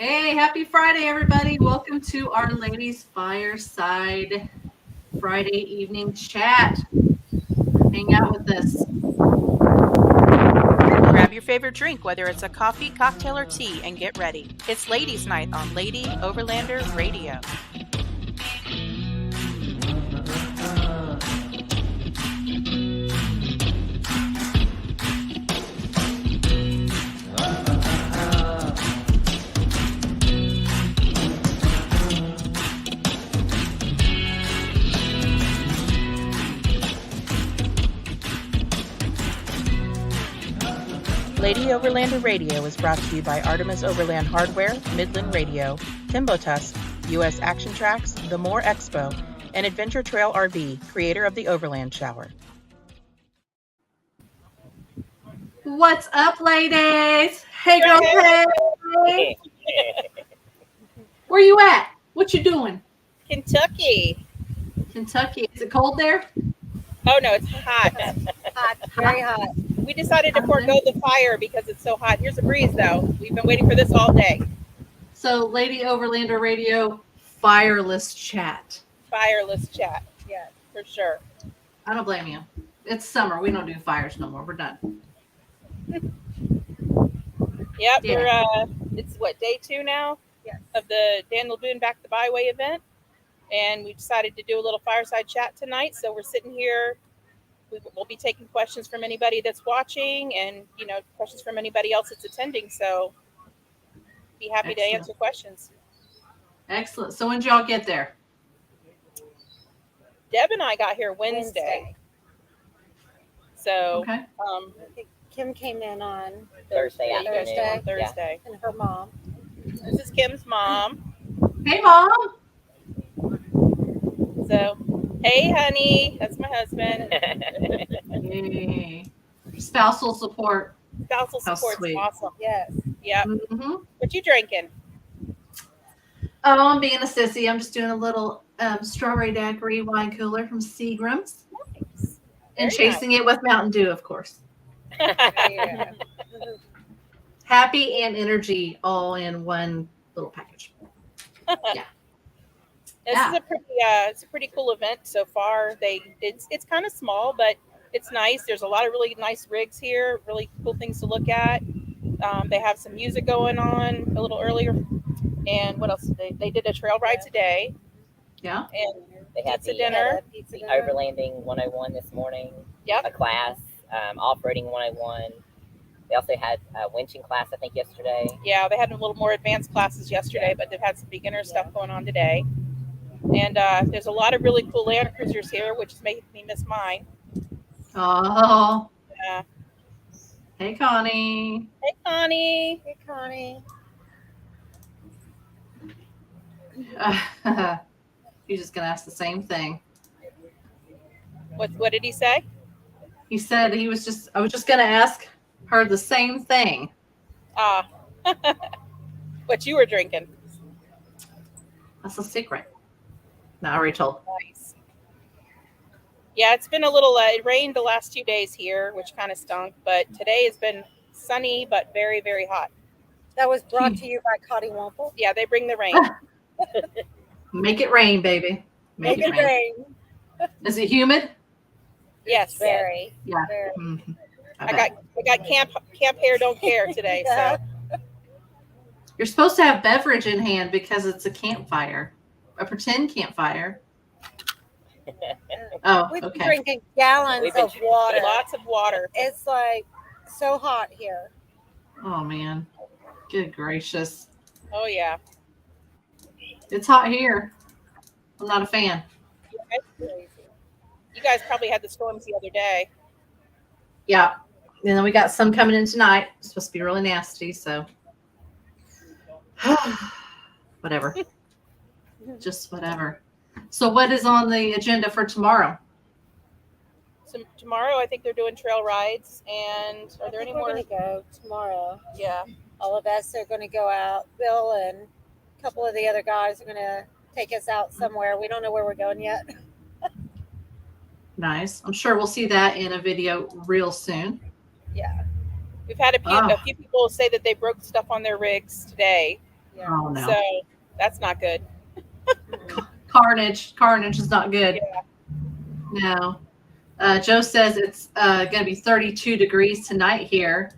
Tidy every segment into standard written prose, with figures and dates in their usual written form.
Hey, happy Friday, everybody. Welcome to our Ladies Fireside Friday evening chat. Hang out with us. Grab your favorite drink, whether it's a coffee, cocktail, or tea, and get ready. It's Ladies Night on Lady Overlander Radio. Lady Overlander Radio is brought to you by Artemis Overland Hardware, Midland Radio, Timbo Tusk, U.S. Action Tracks, The More Expo, and Adventure Trail RV, creator of the Overland Shower. What's up, ladies? Hey, girl, hey. Where you at? What you doing? Kentucky. Kentucky. Is it cold there? Oh no, it's hot. Hot, very hot. We decided to forego the fire because it's so hot. Here's a breeze though. We've been waiting for this all day. So, Lady Overlander Radio, fireless chat. Fireless chat. Yeah, for sure. I don't blame you. It's summer. We don't do fires no more. We're done. Yep, Yeah. it's what, day 2 now? Yes. Of the Daniel Boone Back to Byway event. And we decided to do a little fireside chat tonight. So we're sitting here. We'll be taking questions from anybody that's watching and, questions from anybody else that's attending. So be happy to answer questions. Excellent. So when did y'all get there? Deb and I got here Wednesday. So Okay. I think Kim came in on Thursday yeah, you guys afternoon. came on Thursday. and her mom. This is Kim's mom. Hey, Mom. So, hey, honey, that's my husband. Yay. Spousal support. Spousal How support's sweet. awesome. Yes. Yeah. Mm-hmm. What you drinking? Oh, I'm being a sissy. I'm just doing a little strawberry daiquiri wine cooler from Seagram's Nice. and Very chasing it with Mountain Dew, of course. Yeah. Happy and energy all in one little package. This is it's a pretty cool event so far. It's kind of small, but it's nice. There's a lot of really nice rigs here, really cool things to look at. They have some music going on a little earlier. And what else? They did a trail ride today. Yeah. And They had pizza the dinner. Pizza dinner. Overlanding 101 this morning, Yep. a class, off-roading 101. They also had a winching class, I think, yesterday. Yeah, they had a little more advanced classes yesterday, but they've had some beginner stuff going on today. And there's a lot of really cool Land Cruisers here, which is making me miss mine. Oh. Yeah. Hey, Connie. Hey, Connie. Hey, Connie. He's just going to ask the same thing. What did he say? He said I was just going to ask her the same thing. What you were drinking. That's a secret. No, I already told. Nice. Yeah, it's been a little, it rained the last 2 days here, which kind of stunk, but today has been sunny, but very, very hot. That was brought to you by Cotty Wample. Yeah, they bring the rain. Make it rain, baby. Make it rain. Is it humid? Yes. Very. Yeah. Very. Mhm. I got camp hair don't care today. Yeah. So You're supposed to have beverage in hand because it's a campfire, a pretend campfire. Oh, We've been okay. drinking gallons We've been of water. lots of water. It's like so hot here. Oh man, good gracious, Oh yeah. it's hot here. I'm not a fan. You guys probably had the storms the other day. Yeah, and then we got some coming in tonight. It's supposed to be really nasty, so whatever. Just whatever. So, what is on the agenda for tomorrow? So tomorrow, I think they're doing trail rides. And are there any We're more? going to go tomorrow. Yeah. All of us are going to go out. Bill and a couple of the other guys are going to take us out somewhere. We don't know where we're going yet. Nice. I'm sure we'll see that in a video real soon. Yeah. We've had a few people say that they broke stuff on their rigs today. Yeah. Oh no. So that's not good. Carnage is not good. No. Joe says it's going to be 32 degrees tonight here.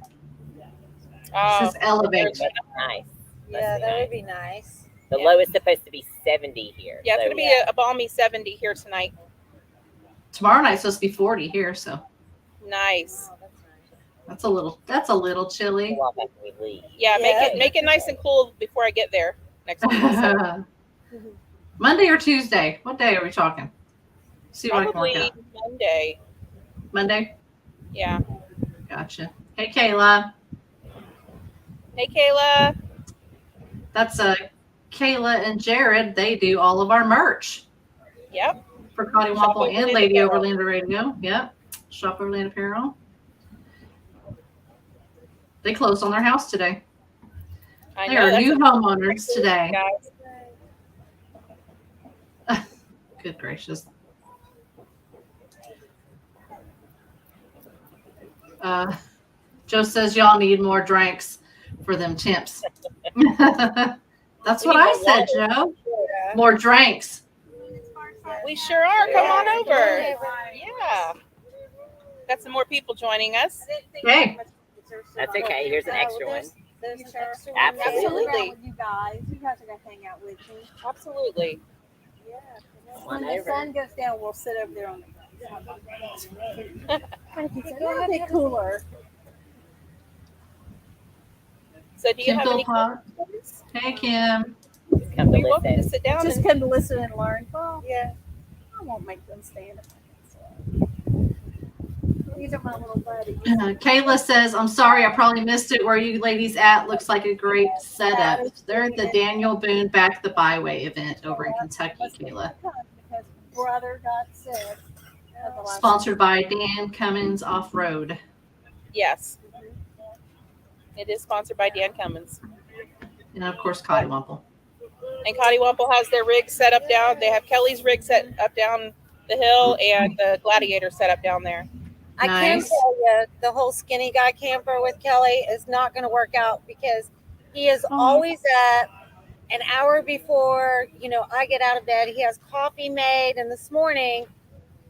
Oh, This is elevate. That's nice. Yeah, Must be that nice. would be nice. The low is supposed to be 70 here. yeah, it's so, gonna be a balmy 70 here tonight. Tomorrow night's supposed to be 40 here, so Nice. Oh, that's nice. that's a little chilly. Cool off after we leave. Yeah, Yeah. make it nice and cool before I get there next week. So Monday or Tuesday? What day are we talking? See what I can work probably out. Monday. Monday? Yeah. Gotcha. Hey, Kayla. Hey, Kayla. That's Kayla and Jared. They do all of our merch Yep. for Cotty Shop Womple and Overland Lady Apparel. Overlander Radio. Yep. Shop Overland Apparel. They closed on their house today. I They know. are That's new a- homeowners today. Guys. Good gracious. Joe says y'all need more drinks for them temps. That's We what need I more said, water. Joe. Yeah. More drinks. We sure are. Come on Yeah. over. Yeah. Yeah. Got some more people joining us. Hey. That's okay. Here's an extra one. There's an extra one. Absolutely. With you guys are gonna hang out with me. Absolutely. Yeah. Come When on the over. sun goes down, we'll sit over there on the ground. Thank you. So that'll be cooler. So do you Kim have any Philpott. questions? Hey, Kim. Just come to You're welcome to listen. sit down Just and come to listen and learn. Well, Yeah. I won't make them stand up. These are my little buddies. Kayla says, I'm sorry, I probably missed it. Where you ladies at? Looks like a great setup. They're at the Daniel Boone Back the Byway event over in Kentucky, Kayla. Because brother got sick. at the last- Sponsored by Dan Cummins Off Road. yes. It is sponsored by Dan Cummins. And of course, Cotty Womple. And Cotty Womple has their rig set up down. They have Kelly's rig set up down the hill and the Gladiator set up down there. I can Nice. tell you, the whole skinny guy camper with Kelly is not going to work out because he is always up an hour before, I get out of bed. He has coffee made. And this morning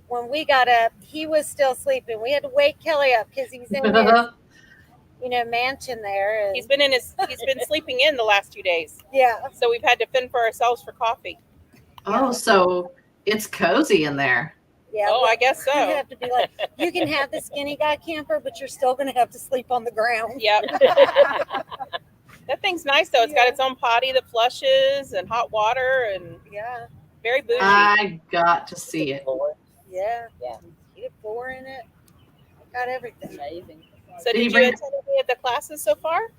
when we got up, he was still sleeping. We had to wake Kelly up because he's in his, mansion there. And, He's been sleeping in the last 2 days. yeah. So we've had to fend for ourselves for coffee. Oh, so it's cozy in there. Yeah. Oh, I guess You so. have to be like, you can have the skinny guy camper, but you're still going to have to sleep on the ground. Yep. That thing's nice though. It's got its own potty that flushes and hot water and Yeah. very bougie. I got to see it. Yeah. Yeah. Heated floor in it. Got everything. Amazing. So Did he did you bring- attend any of the classes so far?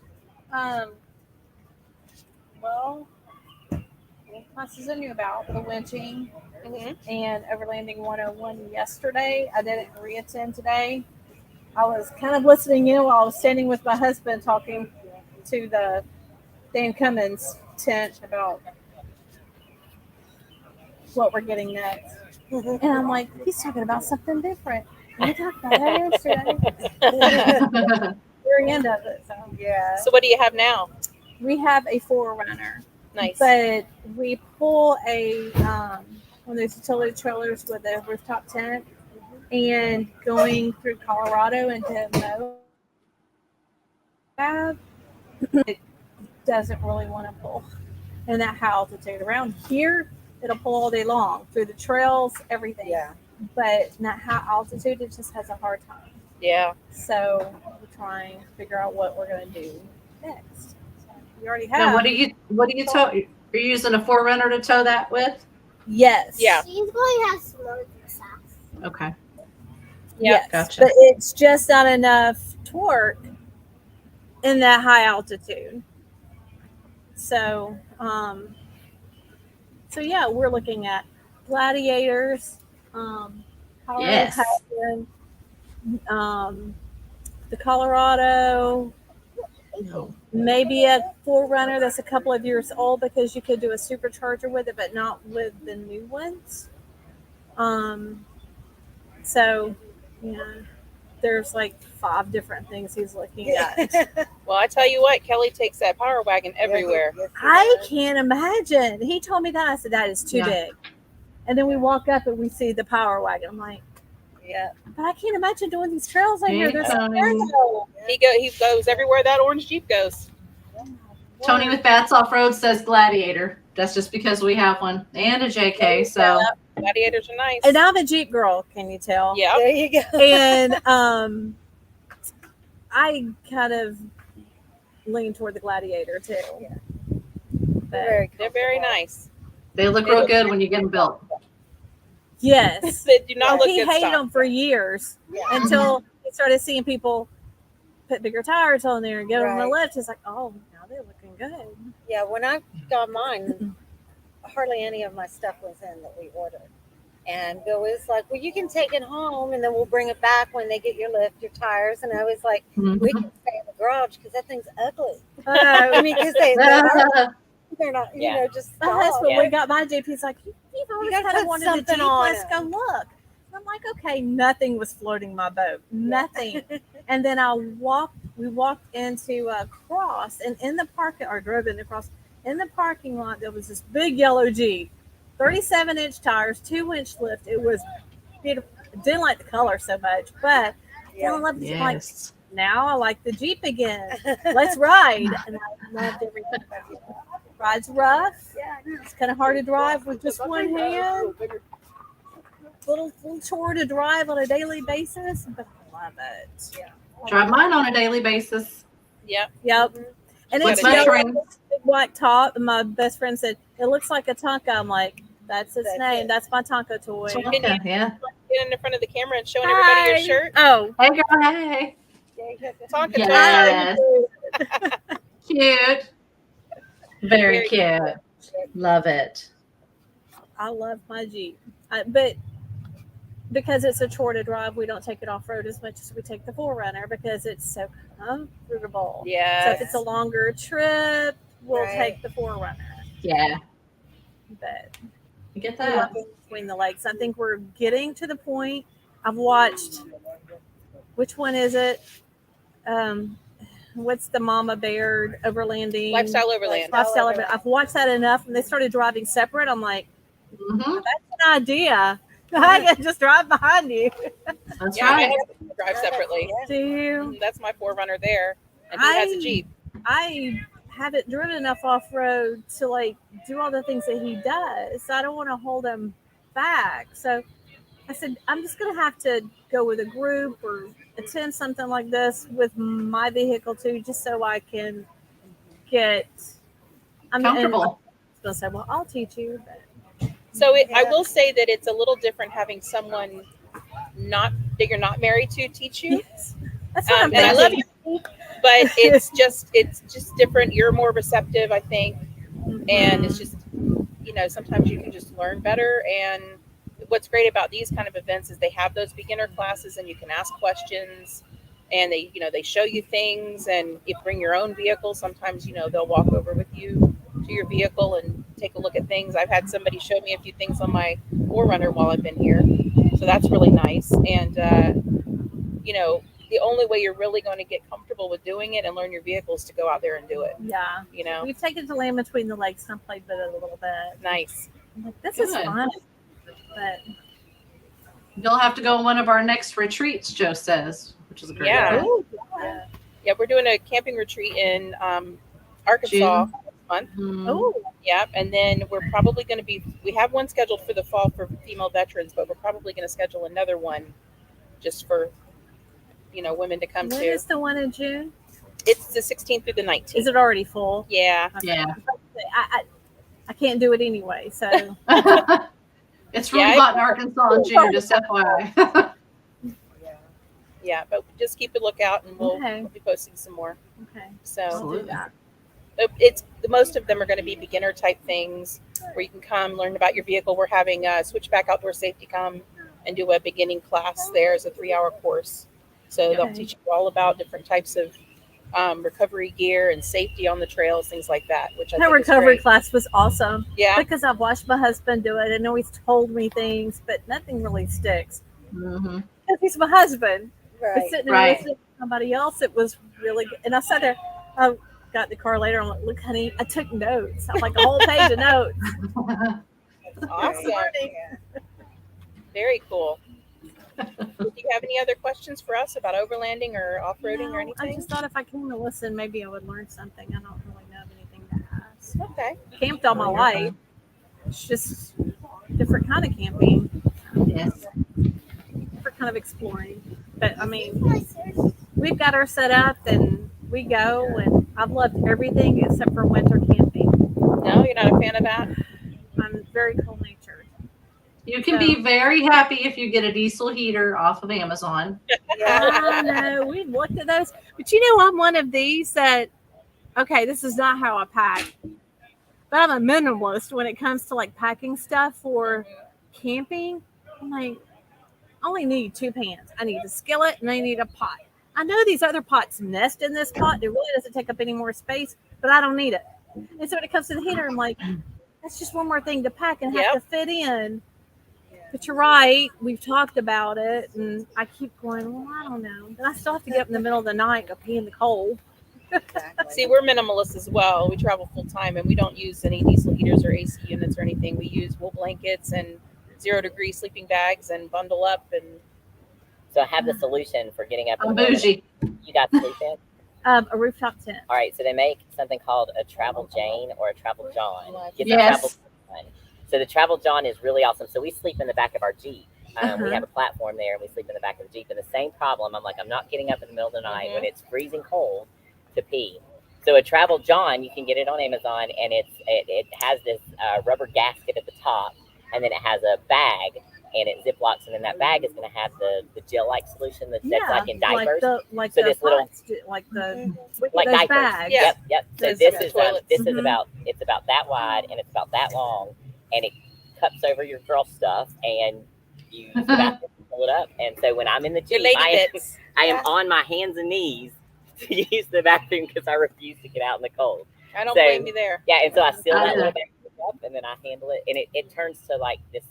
Well, classes I knew about the winching Mm-hmm. and Overlanding 101 yesterday. I didn't re-attend today. I was kind of listening in while I was standing with my husband talking to the Dan Cummins tent about what we're getting next. And I'm like, he's talking about something different. We talked about that yesterday. Very end of it. So Yeah. So what do you have now? we have a forerunner. Nice. But we pull a one of those utility trailers with a rooftop tent, and going through Colorado into Moab, it doesn't really want to pull in that high altitude. Around here, it'll pull all day long through the trails, everything. Yeah. But in that high altitude, it just has a hard time. Yeah. So we're trying to figure out what we're going to do next. So we already Now, have. what do you tow? Are you using a forerunner to tow that with? Yes. Yeah. She's going to have smoke sauce. Okay. Yes. Gotcha. But it's just not enough torque in that high altitude. So, yeah, we're looking at Gladiators, Colorado Yes. Passion, the Colorado, No. maybe a forerunner that's a couple of years old because you could do a supercharger with it, but not with the new ones. So, yeah, there's like 5 different things he's looking at. Well, I tell you what, Kelly takes that power wagon everywhere. I can't imagine. He told me that. I said, that is too Yeah. big. And then we walk up and we see the power wagon. I'm like, Yeah. but I can't imagine doing these trails out here. They're so Yeah. narrow. He goes everywhere that orange Jeep goes. Tony with Bats Off Road says Gladiator. That's just because we have one and a JK. So Gladiators are nice. And I'm a Jeep girl, can you tell? Yeah. There you go. And I kind of lean toward the Gladiator too. Yeah. But They're very nice. they look real good when you get them built. yes. They do not look He good hated stuff. them for years Yeah. until he started seeing people put bigger tires on there and get on the Right. lift. He's like, oh, now they're looking good. Yeah, when I got mine, hardly any of my stuff was in that we ordered. And Bill was like, well, you can take it home and then we'll bring it back when they get your lift, your tires. And I was like, we can stay in the garage because that thing's ugly. I mean, because they're not, you Yeah. know, just My soft. husband, we got my Jeep. He's like, you've always gotta kind of put wanted a something Jeep. on Let's it." go look. I'm like, okay, nothing was floating my boat. Nothing. And then we walked into a cross, and in the parking, or drove in the cross, in the parking lot, there was this big yellow Jeep, 37-inch tires, 2-inch lift. It was beautiful. Didn't like the color so much, but Yeah. I loved it. Like, Yes. now I like the Jeep again. Let's ride. And I loved everything about it. Ride's rough. Yeah, I know. It's kind of hard to drive with just one hand. Little chore to drive on a daily basis, but I love it. Yeah. Drive mine on a daily basis. Yep. Yep. And With it's my yellow, friends. big white top. And my best friend said, it looks like a Tonka. I'm like, that's its That's name. it. That's my Tonka toy. Okay, yeah. Get in the front of the camera and showing everybody your Hi. shirt. Oh, Hey, girl, hey. Tonka Yes. Cute. Very cute. Love it. I love my Jeep. But because it's a chore to drive, we don't take it off road as much as we take the 4Runner because it's so comfortable. So Yeah. if it's a longer trip, we'll Right. take the 4Runner. Yeah. But You get we that. love between the lakes. I think we're getting to the point. I've watched. Which one is it? What's the Mama Bear overlanding? Lifestyle Overland. Lifestyle Overland. I've watched that enough, and they started driving separate. I'm like, Hmm. that's an idea. I can just drive behind you. That's Yeah, my right. husband drives separately. Do you? That's my 4Runner there, and he has a Jeep. I haven't driven enough off road to like do all the things that he does. So I don't want to hold him back. So I said, I'm just going to have to go with a group or attend something like this with my vehicle too, just so I can get Comfortable. I was going to say, well, I'll teach you. But So I Yeah. will say that it's a little different having someone that you're not married to teach you. yes, that's what I'm And I love thinking. you, but it's just different. You're more receptive, I think, and it's just sometimes you can just learn better. And what's great about these kind of events is they have those beginner classes, and you can ask questions, and they show you things, and you bring your own vehicle. Sometimes they'll walk over with you to your vehicle and take a look at things. I've had somebody show me a few things on my 4Runner while I've been here, so that's really nice. And the only way you're really going to get comfortable with doing it and learn your vehicle is to go out there and do it. Yeah. We've taken to Land Between the Lakes and played with it a little bit. Nice. I'm like, this is Good. fun. But You'll have to go on one of our next retreats, Joe says, which is a great Yeah. idea. Yeah, we're doing a camping retreat in Arkansas next month. Mhm. oh, Yeah, and then we're probably going to we have one scheduled for the fall for female veterans, but we're probably going to schedule another one just for women to come when to. is the one in June? It's the 16th through the 19th. Is it already full? Yeah. Okay. Yeah. I can't do it anyway. So It's really Yeah, hot in Arkansas in June, just FYI. Yeah, but just keep a lookout, and we'll be posting some more. okay, So I'll do that. it's most of them are going to be beginner type things where you can come learn about your vehicle. We're having Switchback Outdoor Safety come and do a beginning class there as a 3-hour course. So they'll Okay. teach you all about different types of recovery gear and safety on the trails, things like that. Which I That think is recovery great. class was awesome Yeah, because I've watched my husband do it. I know he's told me things, but nothing really sticks Mhm. because he's my husband. But sitting there Right. listening to somebody else, it was really good. And I sat there, I got in the car later. I'm like, look, honey, I took notes. I'm like a whole page of notes. Awesome. Very cool. Do you have any other questions for us about overlanding or off-roading or I anything? just thought if I came to listen, maybe I would learn something. I don't really know of anything to ask. Okay. Camped all my life. It's just different kind of camping, Yes. different kind of exploring. But I mean, we've got our set up and we go, and I've loved everything except for winter camping. No, you're not a fan of that? I'm very cold natured. You can be very happy if you get a diesel heater off of Amazon. I know, we've looked at those. But you know, I'm one of these that, okay, this is not how I pack. But I'm a minimalist when it comes to like packing stuff for camping. I'm like, I only need 2 pans. I need a skillet and I need a pot. I know these other pots nest in this pot. It really doesn't take up any more space, but I don't need it. And so when it comes to the heater, I'm like, that's just one more thing to pack and have to fit in. But you're right. We've talked about it, and I keep going, well, I don't know. But I still have to get up in the middle of the night and go pee in the cold. See, we're minimalists as well. We travel full time and we don't use any diesel heaters or AC units or anything. We use wool blankets and 0-degree sleeping bags and bundle up. And So I have the solution for getting up. in I'm the morning. bougie. You got sleep in? A rooftop tent. All right, so they make something called a Travel Jane or a Travel John. Get the Yes. Travel John. So the Travel John is really awesome. So we sleep in the back of our Jeep. We have a platform there, and we sleep in the back of the Jeep. And the same problem, I'm like, I'm not getting up in the middle of the night when it's freezing cold to pee. So a Travel John, you can get it on Amazon, and it has this rubber gasket at the top, and then it has a bag, and it ziplocs, and then that bag is going to have the gel-like solution that's like in diapers. Like So the this little- pots, like the Like those diapers. bags. Yeah. Yep. So Those this are is toilets. this is Mhm. about it's about that wide and it's about that long, and it cups over your girl stuff, and you use the bathroom to pull it up. And so when I'm in the your Jeep, lady bits. I am on my hands and knees to use the bathroom because I refuse to get out in the cold. I don't So- blame you there. Yeah, and so I seal I that know. little bag up, and then I handle it, and it turns to like this.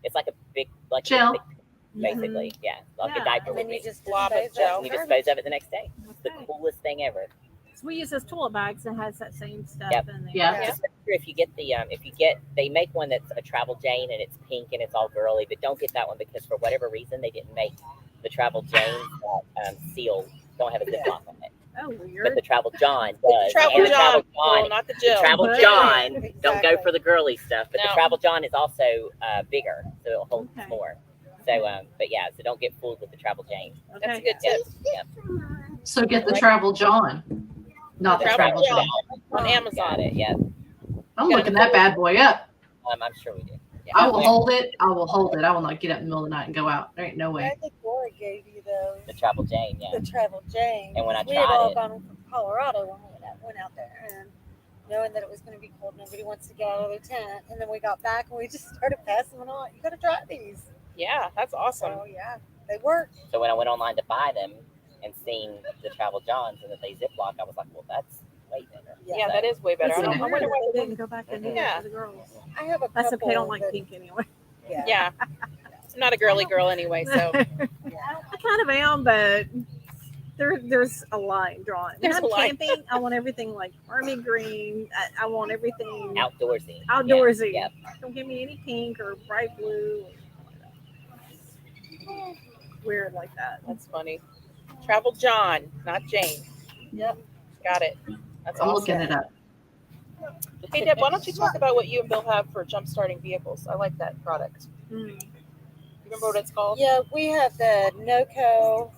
It's like a big like a Gel. thick, basically. Yeah, like Yeah, a diaper And would then you be. just Blob of dispose gel. of You it. dispose of it the next day. It's the Okay. coolest thing ever. So we use those toilet bags that has that same stuff Yep. in there. Yeah. Yeah. Just make sure if you get they make one that's a Travel Jane and it's pink and it's all girly, but don't get that one because for whatever reason they didn't make the Travel Jane seal, don't have a ziplock on it. Oh, But weird. the Travel John The does. Travel And the John, Travel well, John, not the the Jill. Travel Right. John, don't go Exactly. for the girly stuff, but the No. Travel John is also bigger, so it'll hold Okay. more. So, but yeah, so don't get fooled with the Travel Jane. That's a Okay. good tip. Yep. So get the Travel John, not the Travel Travel John. John. On Amazon. Got it. Yep. I'm looking that bad boy up. I'm sure we do. I will hold it. I will hold it. I will not get up in the middle of the night and go out. There ain't no I way. think Laura gave you The Travel Jane. Yeah. the Travel Jane. And when I we had tried all it- gone from Colorado when we went out there, and knowing that it was going to be cold, nobody wants to get out of their tent. And then we got back and we just started passing them on. You got to try these. Yeah, that's awesome. So yeah, they work. So when I went online to buy them and seen the Travel Johns and that they ziplock, I was like, well, that's way better. Yeah, that is way better. I, That's don't, I wonder why weird. they They didn't go back and do Mhm. that Yeah. for the girls. I have a That's couple. okay. I don't like that- pink anyway. Yeah. Yeah. I'm not a girly girl anyway, so I kind of am, but there's a line drawn. When There's I'm a line. camping, I want everything like army green. I want everything Outdoorsy. outdoorsy. Yep. Don't give me any pink or bright blue. Weird like that. that's funny. Travel John, not Jane. Yep. Got it. That's I'm awesome. looking it up. Hey Deb, why don't you talk about what you and Bill have for jump starting vehicles? I like that product. Mm. You remember what it's called? Yeah, we have the NOCO.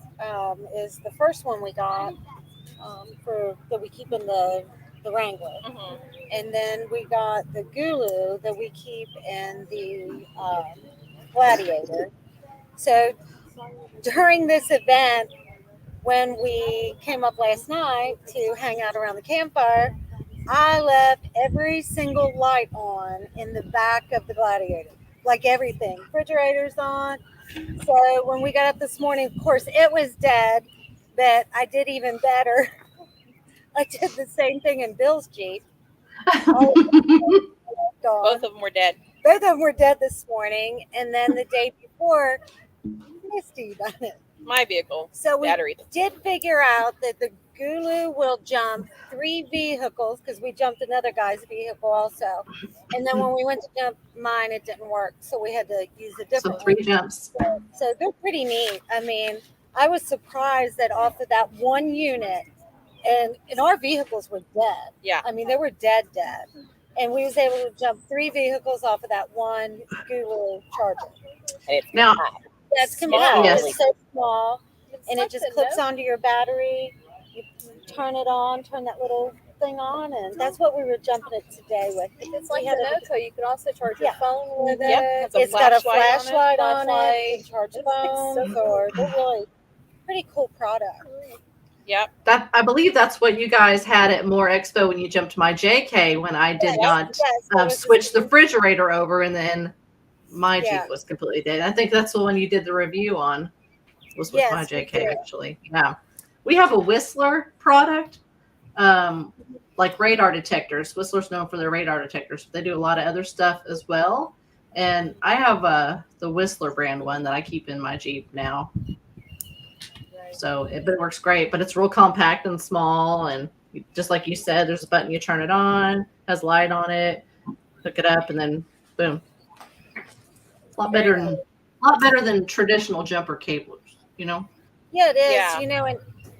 Is the first one we got for that we keep in the Wrangler. Mhm. And then we got the Gulu that we keep in the Gladiator. So during this event, when we came up last night to hang out around the campfire, I left every single light on in the back of the Gladiator, like everything. Refrigerator's on. So when we got up this morning, of course, it was dead, but I did even better. I did the same thing in Bill's Jeep. Both of them were dead. Both of them were dead this morning, and then the day before, Misty done it. My vehicle. So we Battery. did figure out that the Gulu will jump 3 vehicles because we jumped another guy's vehicle also. And then when we went to jump mine, it didn't work. So we had to use a So different 3 one. jumps. So they're pretty neat. I mean, I was surprised that off of that one unit, and our vehicles were dead. Yeah. I mean, they were dead. And we was able to jump 3 vehicles off of that one Gulu charger. And it's Now- compact. That's Small. compact. Yes. It's so small. And it like just the clips Note. onto your battery. You turn it on, turn that little thing on, and that's what we were jumping it today with. It's We like had the a- Note, so you could also charge your Yeah. phone with it. Yep, has a It's got a flashlight flashlight on it. You can charge It's like phones, so or they're really pretty cool product. Yep. That I believe that's what you guys had at More Expo when you jumped my JK when I did not that was switch the refrigerator over, and then my Yeah. Jeep was completely dead. I think that's the one you did the review on. Was with my Yes, we JK did. actually. Yeah, we have a Whistler product, like radar detectors. Whistler's known for their radar detectors, but they do a lot of other stuff as well. And I have the Whistler brand one that I keep in my Jeep now. So but it works great, but it's real compact and small, and just like you said, there's a button, you turn it on, has light on it, hook it up, and then boom. It's a lot better than traditional jumper cables, you know. Yeah, it is. Yeah. You know,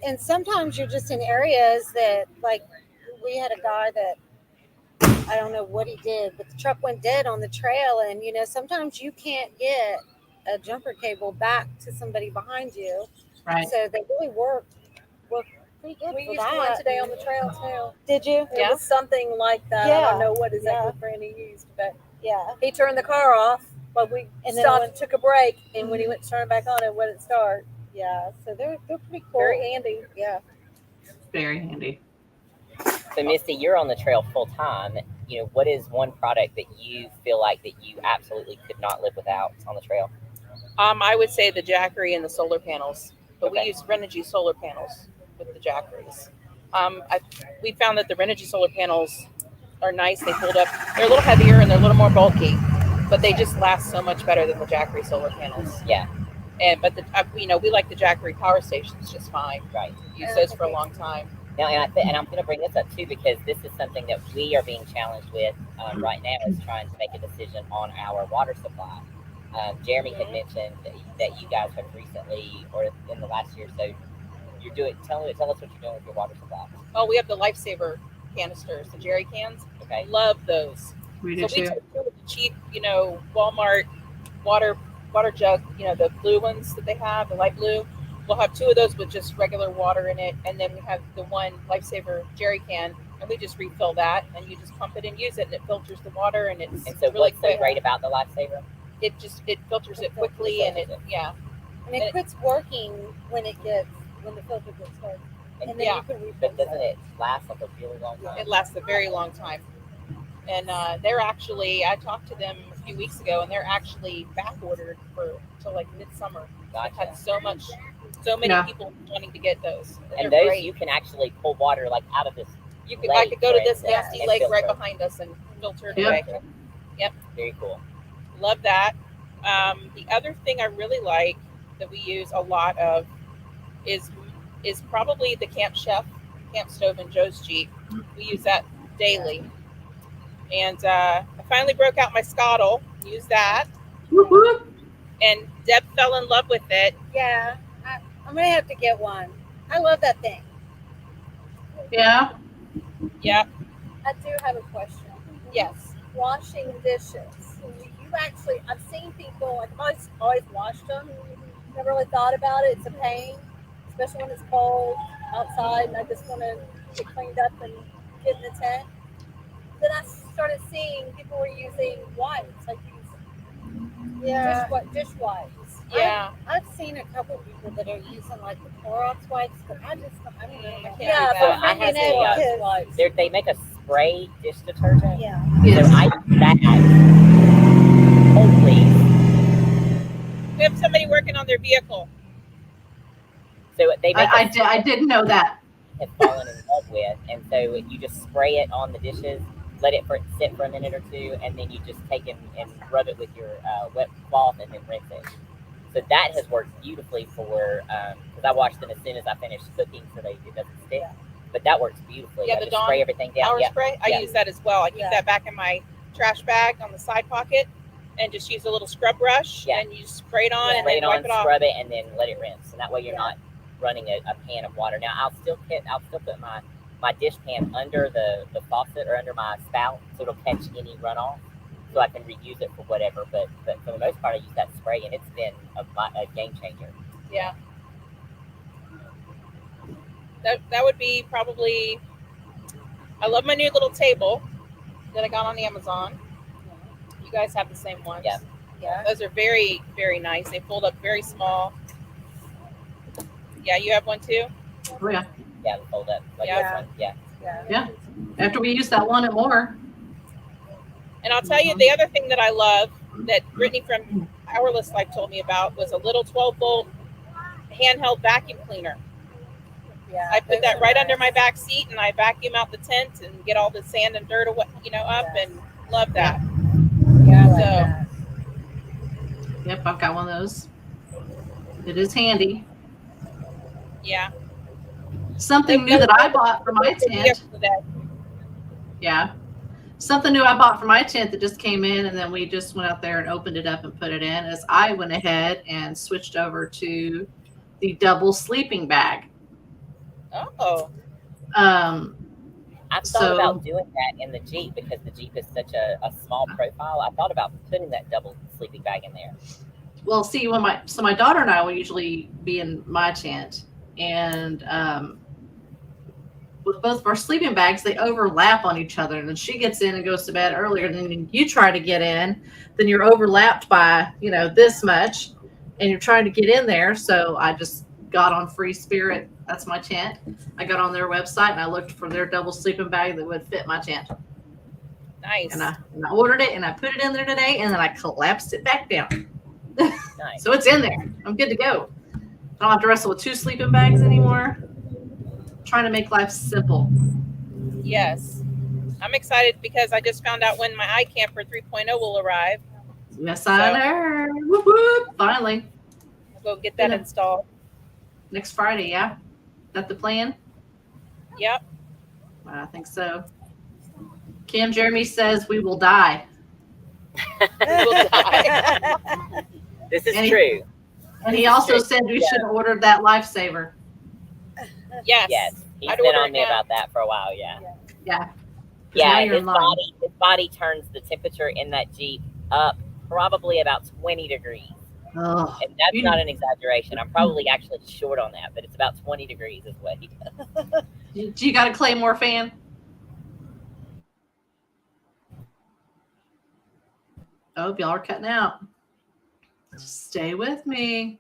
and sometimes you're just in areas that, like, we had a guy that I don't know what he did, but the truck went dead on the trail, and you know, sometimes you can't get a jumper cable back to somebody behind you. Right. So they really work pretty good We for used that. one today on the trail too. Did you? It was something like that. I Yeah. don't know what exactly Yeah. brand he used, but Yeah. he turned the car off, but we And then stopped it and took a break. And when he went to turn it back on, it wouldn't start. Yeah. So they're pretty cool. Very handy. Yeah. Very handy. So Misty, you're on the trail full time. You know, what is one product that you feel like that you absolutely could not live without on the trail? I would say the Jackery and the solar panels, but we Okay. use Renogy solar panels with the Jackeries. We found that the Renogy solar panels are nice. They fold up. They're a little heavier and they're a little more bulky, but they just last so much better than the Jackery solar panels. Yeah, But we like the Jackery power stations just fine. right. Use those for a long time. Now, and I'm going to bring this up too because this is something that we are being challenged with right now is trying to make a decision on our water supply. Jeremy had mentioned that you guys have recently, or in the last year or so, you're doing. Tell us what you're doing with your water supply. Oh, we have the Lifesaver canisters, the jerry cans. Okay. Love those. We do So we too. took the cheap, Walmart water jug, the blue ones that they have, the light blue. We'll have 2 of those with just regular water in it, and then we have the one Lifesaver jerry can, and we just refill that, and you just pump it and use it, and it filters the water, and it's And so, really what's quick. so great about the Lifesaver? It filters it quickly, and it And it quits working when the filter gets hurt. And then Yeah. you can refill But doesn't it. it last like a really long time? it lasts a very long time. And they're actually, I talked to them a few weeks ago, and they're actually back ordered till like midsummer. I've had so many Yeah. people wanting to get those. And They're those great. you can actually pull water like out of this. I could go to this lake, nasty and lake right filter. behind us and filter it Yeah. away. Very cool. Love that. The other thing I really like that we use a lot of is probably the Camp stove in Joe's Jeep. We use that daily. And I finally broke out my Scottle, used that, Whoop, whoop. and Deb fell in love with it. Yeah. I'm going to have to get one. I love that thing. Yeah. Yeah. I do have a question. Yes. Washing dishes. I've seen people, I've always washed them. Never really thought about it. It's a pain, especially when it's cold outside and I just want to get cleaned up and get in the tent. Then I started seeing people were using wipes, like these dish wipes. Yeah. I've seen a couple people that are using like the Clorox wipes, but I don't know. I can't Yeah, do So that. I have because- wipes. They make a spray dish detergent. Yeah. Yes. So I use that. Hold please. We have somebody working on their vehicle. So they make I didn't know that. have fallen in love with, and so you just spray it on the dishes, let it sit for a minute or two, and then you just take it and rub it with your wet cloth and then rinse it. So that has worked beautifully for because I wash them as soon as I finish cooking, so it doesn't stick. But that works beautifully. Yeah, I the just Dawn spray everything down. Power Yeah. spray. I Yeah. use that as well. I keep that back in my trash bag on the side pocket, and just use a little scrub brush, and you just spray it on and then wipe it off. Scrub it, and then let it rinse. And that way you're not running a pan of water. Now I'll still put my dish pan under the faucet or under my spout, so it'll catch any runoff, so I can reuse it for whatever. But for the most part, I use that spray, and it's been a game changer. Yeah. That would be probably. I love my new little table that I got on Amazon. You guys have the same ones. Yeah. Yeah. Those are very, very nice. They fold up very small. Yeah, you have one too? Oh, yeah. Yeah, fold up. Like Yeah. this one. Yeah. Yeah. After we use that one at more. And I'll tell you, the other thing that I love that Brittany from Powerless Life told me about was a little 12-volt handheld vacuum cleaner. Yeah. I put that right under my back seat, and I vacuum out the tent and get all the sand and dirt away, up, and love that. Yeah, I like So- that. Yep, I've got one of those. It is handy. Yeah. Something new that I bought for my tent. Yeah. Something new I bought for my tent that just came in, and then we just went out there and opened it up and put it in, is I went ahead and switched over to the double sleeping bag. Oh. I've thought about doing that in the Jeep because the Jeep is such a small profile. I thought about putting that double sleeping bag in there. Well, see, my daughter and I will usually be in my tent, and with both of our sleeping bags, they overlap on each other, and then she gets in and goes to bed earlier than you try to get in. Then you're overlapped by this much, and you're trying to get in there. So I just got on Free Spirit. That's my tent. I got on their website and I looked for their double sleeping bag that would fit my tent. Nice. And I ordered it and I put it in there today, and then I collapsed it back down. Nice. So it's in there. I'm good to go. I don't have to wrestle with 2 sleeping bags anymore. I'm trying to make life simple. Yes. I'm excited because I just found out when my iCamper 3.0 will arrive. Yes, I know. Whoop, whoop. Finally. I'll go get that installed. Next Friday, yeah? That the plan? Yep. I think so. Kim Jeremy says we will die. We'll die. This is true. And he also said we should order that lifesaver. Yes. Yes. He's I'd been order on it me now. about that for a while, yeah. Yeah. Yeah, you're his in line. body turns the temperature in that Jeep up probably about 20 degrees. Oh, And that's not an exaggeration. I'm probably actually short on that, but it's about 20 degrees is what he does. do you got a Claymore fan? Oh, y'all are cutting out. Stay with me.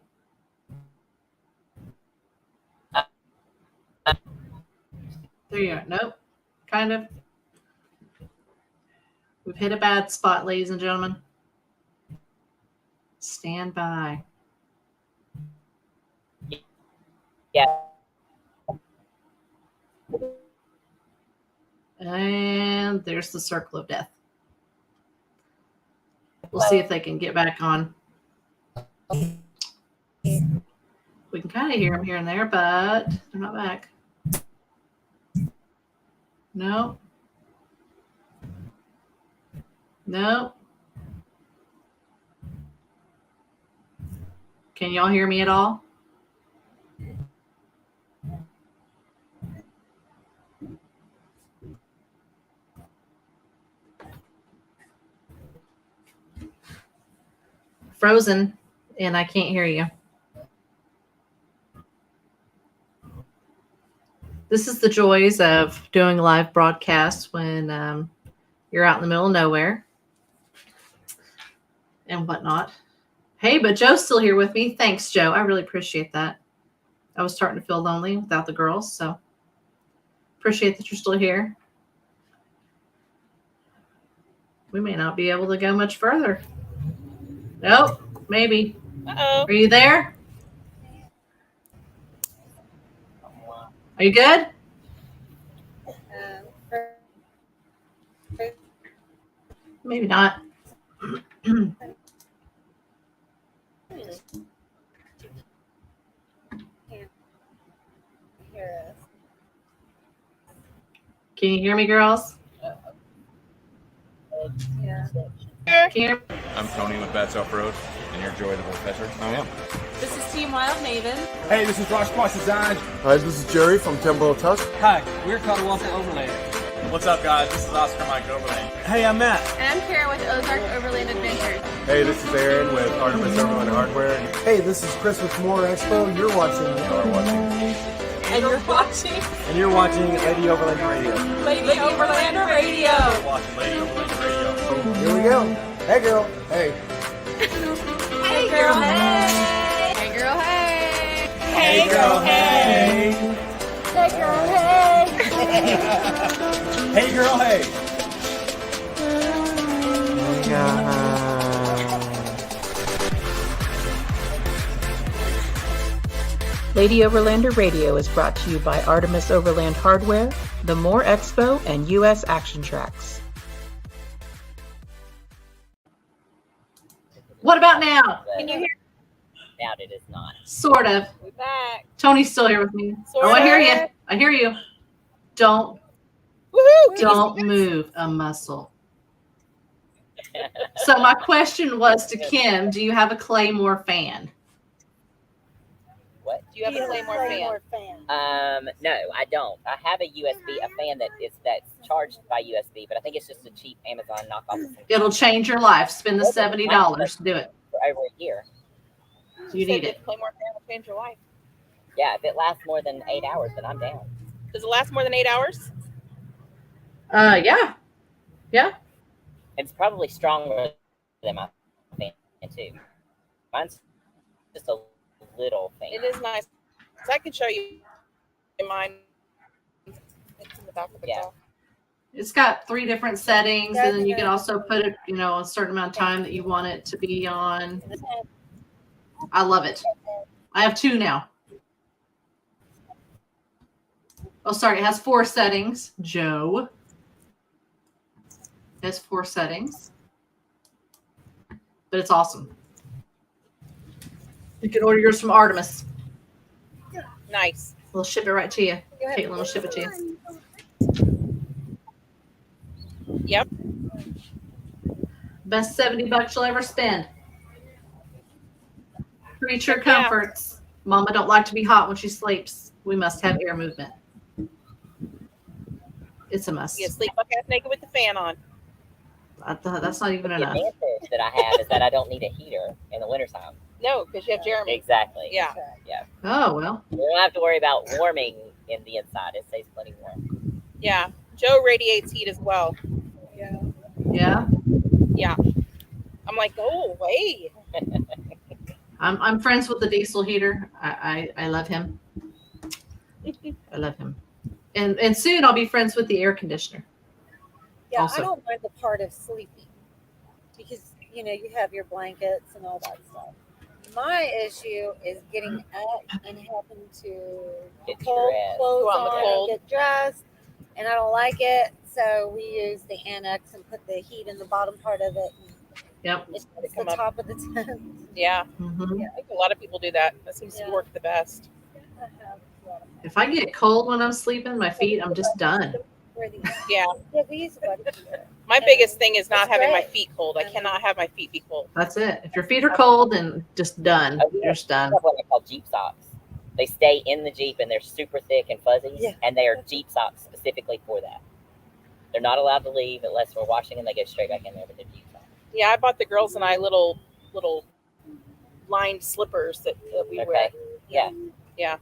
There you are. Nope. Kind of. We've hit a bad spot, ladies and gentlemen. Stand by. Yeah. And there's the circle of death. We'll see if they can get back on. We can kind of hear them here and there, but they're not back. No. No. Can y'all hear me at all? Frozen, and I can't hear you. This is the joys of doing live broadcasts when you're out in the middle of nowhere and whatnot. Hey, but Joe's still here with me. Thanks, Joe. I really appreciate that. I was starting to feel lonely without the girls, so appreciate that you're still here. We may not be able to go much further. Nope, maybe. Uh-oh. Are you there? Are you good? Maybe not. Can you hear me, girls? Yeah. Can you hear me? I'm Tony with Bats Off Road, and you're Joy the Bullfisher. I am. This is Team Wild Maven. Hey, this is Josh Cross Design. Hi, this is Jerry from Timber Tusk. Hi, we're Caldwell Overlander. What's up, guys? This is Oscar Mike Overland. Hey, I'm Matt. And I'm Kara with Ozark Overland Adventures. Hey, this is Aaron with Artemis Overland Hardware. Hey, this is Chris with More Expo. You're watching. And you're watching. And you're watching Lady Overland Radio. Lady Overlander Radio. Watching Lady Overland Radio. Here we go. Hey, girl. Hey. Hey, girl, hey. Hey, girl, hey. Hey, girl, hey. Hey, girl, hey. Hey, girl, hey. Lady Overlander Radio is brought to you by Artemis Overland Hardware, the More Expo, and U.S. Action Tracks. What about now? Can you hear? Doubt it is not. Sort of. We're back. Tony's still here with me. Sort I hear of. you. I hear you. Don't move a muscle. So my question was to Kim, do you have a Claymore fan? What? Do you have a Claymore fan? No, I don't. I have a USB, a fan that's charged by USB, but I think it's just a cheap Amazon knockoff. It'll change your life. Spend the $70 to do it. For over a year. You need it. Claymore fan will change your life. Yeah, if it lasts more than 8 hours, then I'm down. Does it last more than 8 hours? Yeah. Yeah. It's probably stronger than my fan too. Mine's just a little fan. It is nice. So I can show you mine. It's in the back of the car. It's got 3 different settings, and then you can also put it, a certain amount of time that you want it to be on. I love it. I have 2 now. Oh, sorry. It has 4 settings. Joe. It has 4 settings. But it's awesome. You can order yours from Artemis. Nice. We'll ship it right to you. Caitlin will ship it to you. Yep. Best $70 you'll ever spend. Creature comforts. Mama don't like to be hot when she sleeps. We must have air movement. It's a must. You sleep buck ass naked with the fan on. That's not even The enough. advantage that I have is that I don't need a heater in the wintertime. No, because you have Jeremy. Exactly. Yeah. Yeah. Oh, well. You don't have to worry about warming in the inside. It stays plenty warm. Yeah. Joe radiates heat as well. Yeah. Yeah. Yeah. I'm like, go away. I'm friends with the diesel heater. I love him. I love him. And soon I'll be friends with the air conditioner. Yeah, Also. I don't mind the part of sleeping because, you have your blankets and all that stuff. My issue is getting up and having to Get put cold dressed. clothes Go out in the on, cold. get dressed, and I don't like it. So we use the annex and put the heat in the bottom part of it. Yep. It's They the come up. top of the tent. Yeah. Mhm. I think a lot of people do that. That seems to work the best. If I get cold when I'm sleeping, my feet, I'm just done. Yeah. Yeah, we use a buddy heater. My biggest thing is not It's having my great. feet cold. I cannot have my feet be cold. That's it. If your feet are cold, then just done. You're just I done. have what I call Jeep socks. They stay in the Jeep and they're super thick and fuzzy, Yeah. and they are Jeep socks specifically for that. They're not allowed to leave unless we're washing them. They go straight back in there with their Jeep socks. Yeah, I bought the girls and I little lined slippers that we wear. Yeah. Yeah.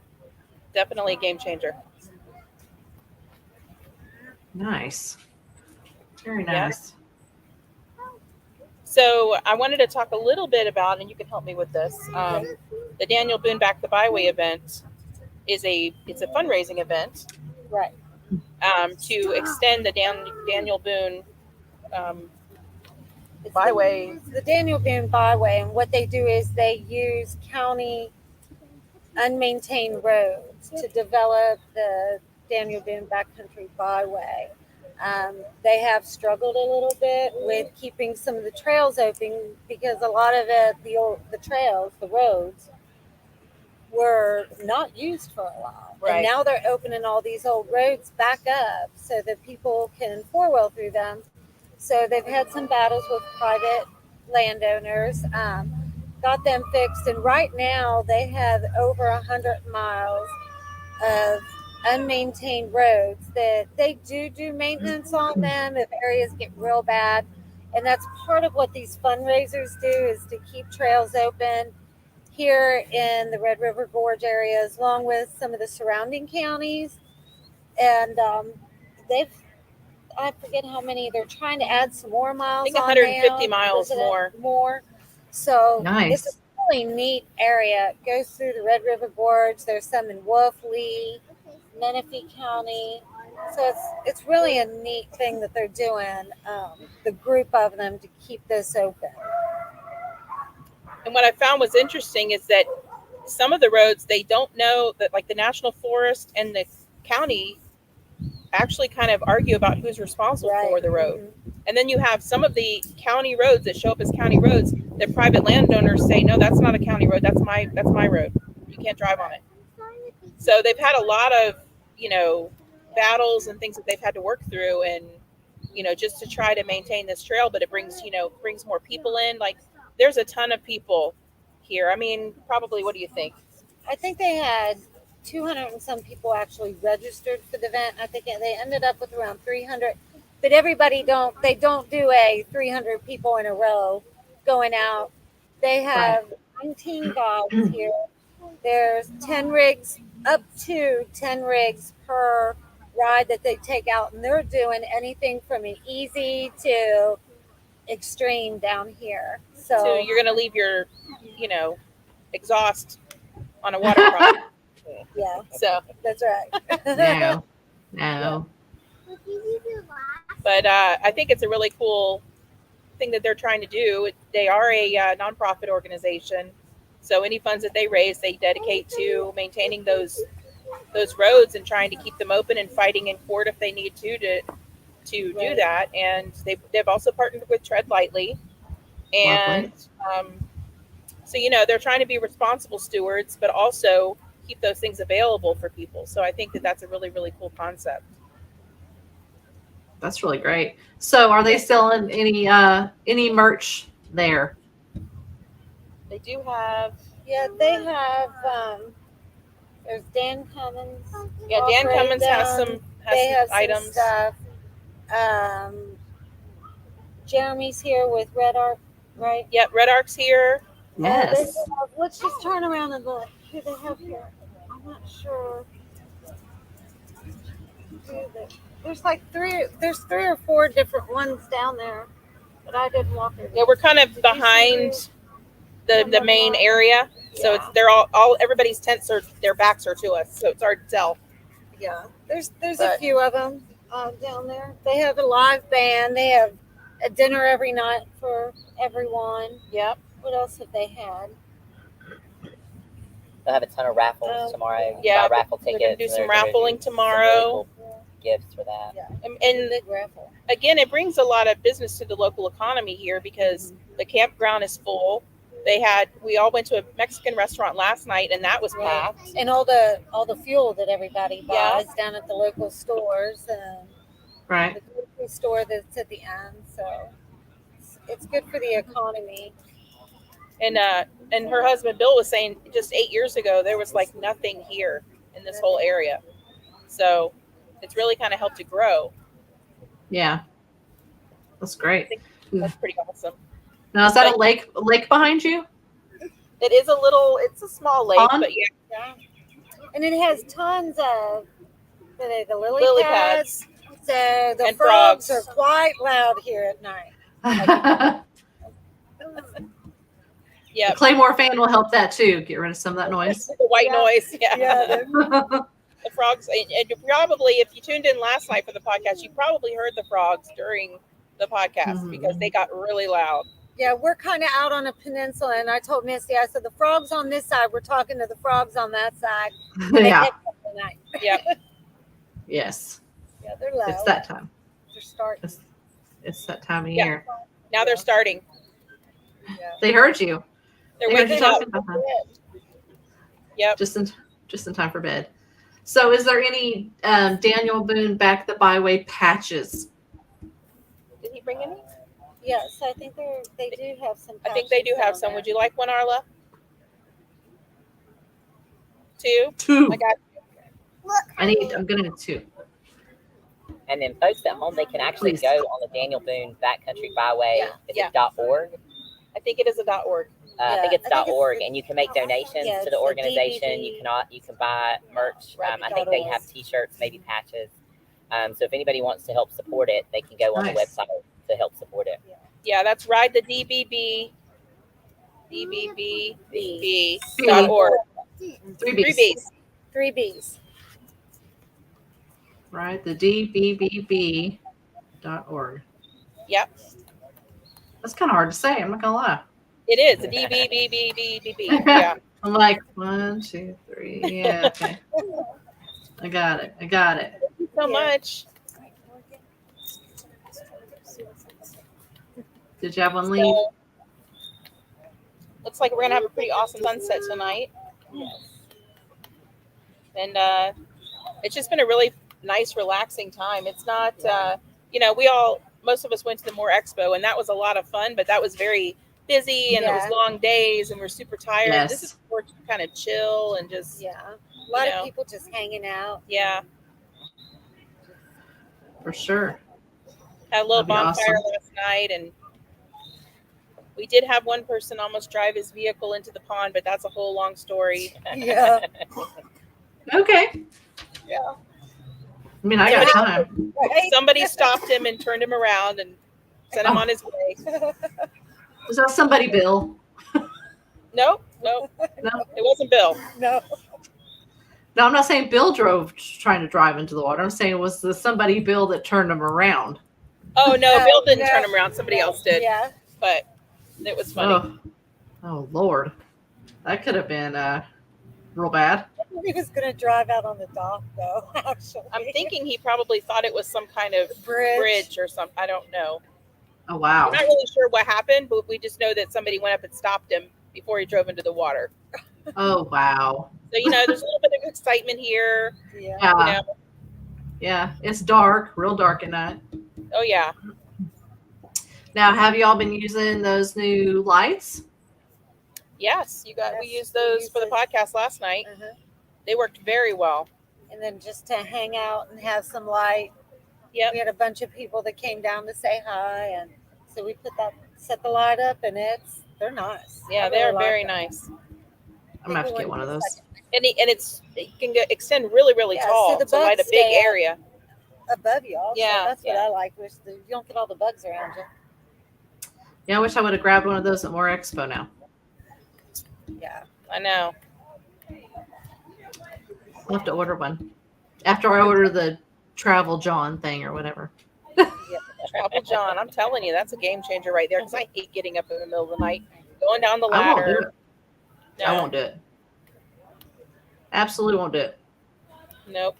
Definitely a game changer. Nice. Very Yeah. nice. So I wanted to talk a little bit about, and you can help me with this. The Daniel Boone Back the Byway event it's a fundraising event, Right. To extend the Daniel Boone Byway. It's the Daniel Boone Byway, and what they do is they use county unmaintained roads to develop the Daniel Boone Backcountry Byway. They have struggled a little bit with keeping some of the trails open because a lot of it, the trails, the roads, were not used for a while. Right. And now they're opening all these old roads back up so that people can four-wheel through them. So they've had some battles with private landowners, got them fixed, and right now they have over 100 miles of unmaintained roads that they do maintenance on them if areas get real bad. And that's part of what these fundraisers do, is to keep trails open here in the Red River Gorge areas, along with some of the surrounding counties. And I forget how many, they're trying to add some more miles. I think on 150 now. miles more. So Nice. it's a really neat area. It goes through the Red River Gorge. There's some in Wolf Lee, Menifee County. So it's really a neat thing that they're doing, the group of them, to keep this open. And what I found was interesting is that some of the roads, they don't know that, like the National Forest and the county actually kind of argue about who's responsible for the road. Mm-hmm. And then you have some of the county roads that show up as county roads that private landowners say, no, that's not a county road. That's my road. You can't drive on it. So they've had a lot of, battles and things that they've had to work through, and, just to try to maintain this trail, but it brings more people in. Like, there's a ton of people here. I mean, probably, what do you think? I think they had 200 and some people actually registered for the event. I think they ended up with around 300, but everybody don't do a 300 people in a row going out. They have 19 guides here. There's 10 rigs, up to 10 rigs per ride that they take out, and they're doing anything from an easy to extreme down here. So you're going to leave your, exhaust on a waterfront. Yeah. So that's right. No. But I think it's a really cool thing that they're trying to do. They are a nonprofit organization, so any funds that they raise, they dedicate to maintaining those roads and trying to keep them open and fighting in court if they need to do that. And they've also partnered with Tread Lightly, and so they're trying to be responsible stewards, but also keep those things available for people. So I think that that's a really, really cool concept. That's really great. So are they selling any merch there? They do have. Yeah, they have. There's Dan Cummins. Yeah, Dan Cummins has some items. Some stuff. Jeremy's here with Red Arc, right? Yep, Red Arc's here. Yes. Let's just turn around and look who they have here. I'm not sure. There's like three or four different ones down there, but I didn't walk over. Yeah, we're kind of behind the main area, so it's they're all everybody's tents their backs are to us, so it's hard to tell. Yeah, there's a few of them down there. They have a live band. They have a dinner every night for everyone. Yep. What else have they had? They'll have a ton of raffles tomorrow. Yeah, raffle they're tickets. gonna do some raffling tomorrow. Gifts for that. Yeah. And again, it brings a lot of business to the local economy here because the campground is full. We all went to a Mexican restaurant last night, and that was packed. And all the fuel that everybody buys down at the local stores and the grocery store that's at the end. So it's good for the economy. And her husband Bill was saying just 8 years ago there was like nothing here in this whole area. So it's really kind of helped it grow. Yeah, that's great. I think that's pretty awesome. Now, is that a lake behind you? It is it's a small lake, Pond? but yeah. And it has tons of the lily pads. So the and frogs frogs are quite loud here at night. Yeah, The Claymore fan will help that too. Get rid of some of that noise. the white noise. Yeah. The frogs, and you probably, if you tuned in last night for the podcast, you probably heard the frogs during the podcast because they got really loud. Yeah, we're kind of out on a peninsula, and I told Misty, I said, the frogs on this side, we're talking to the frogs on that side. Yeah. Yep. Yes. Yeah, they're loud. It's that time. They're starting. It's that time of year. Now they're starting. Yeah. They heard you. They're They heard waking you up. talking about that. Yep. Just in time for bed. So, is there any Daniel Boone Back the Byway patches? Did he bring any? Yes, I think they do have some. I think they do have some. Would you like one, Arla? Two? I got I'm gonna need 2. And then folks at home, they can actually Please. go on the Daniel Boone Backcountry Byway. Yeah, Is yeah. it .org? I think it is a .org. I think it's .org, and you can make donations yeah, to it's the the organization. DVD. You can buy merch. I think they have T-shirts, maybe patches. So if anybody wants to help support it, they can go on the Nice. website to help support it. Yeah, that's Ride the DBB. DBB.org. 3 Three B's. B's. 3 B's. Right, the dbbb.org. Yep, That's kind of hard to say. I'm not gonna lie. it is a DBBBBBB. Yeah. I'm like 1, 2, 3. Yeah, okay. I got it. Thank you so much. Did you have one leave? So, looks like we're gonna have a pretty awesome sunset tonight. And it's just been a really nice, relaxing time. It's not, most of us went to the Moore Expo, and that was a lot of fun, but that was very busy, and it was long days, and we're super tired. Yes. This is more kind of chill and just, A lot of people just hanging out. yeah. For sure. Had a little That'd be bonfire awesome. last night, and we did have one person almost drive his vehicle into the pond, but that's a whole long story. Yeah. Okay. Yeah. I mean, I got time. Somebody stopped him and turned him around and sent him on his way. Was that somebody, Bill? Nope. No. It wasn't Bill. No. No, I'm not saying Bill trying to drive into the water. I'm saying it was the somebody, Bill, that turned him around. Oh, no, Bill didn't no. turn him around. Somebody else did. Yeah. But it was funny. Oh, Lord. That could have been real bad. He was going to drive out on the dock, though, actually. I'm thinking he probably thought it was some kind of bridge or something. I don't know. Oh, wow. I'm not really sure what happened, but we just know that somebody went up and stopped him before he drove into the water. Oh, wow. So, there's a little bit of excitement here. Yeah. Yeah, it's dark, real dark at night. Oh, yeah. Now, have y'all been using those new lights? Yes, we used those for the podcast last night. They worked very well. And then just to hang out and have some light. Yep. We had a bunch of people that came down to say hi, and so we set the light up, and they're nice. Yeah, they're very nice. I'm gonna have to get one of those. And it can extend really, really tall to light a big area above you. Also. Yeah, That's what I like. You don't get all the bugs around you. Yeah, I wish I would have grabbed one of those at Moore Expo now. Yeah. I know. I'll have to order one after I order the Travel John thing or whatever. Travel John, I'm telling you, that's a game changer right there. Because I hate getting up in the middle of the night, going down the I won't do ladder. it. I won't do it. Absolutely won't do it. Nope.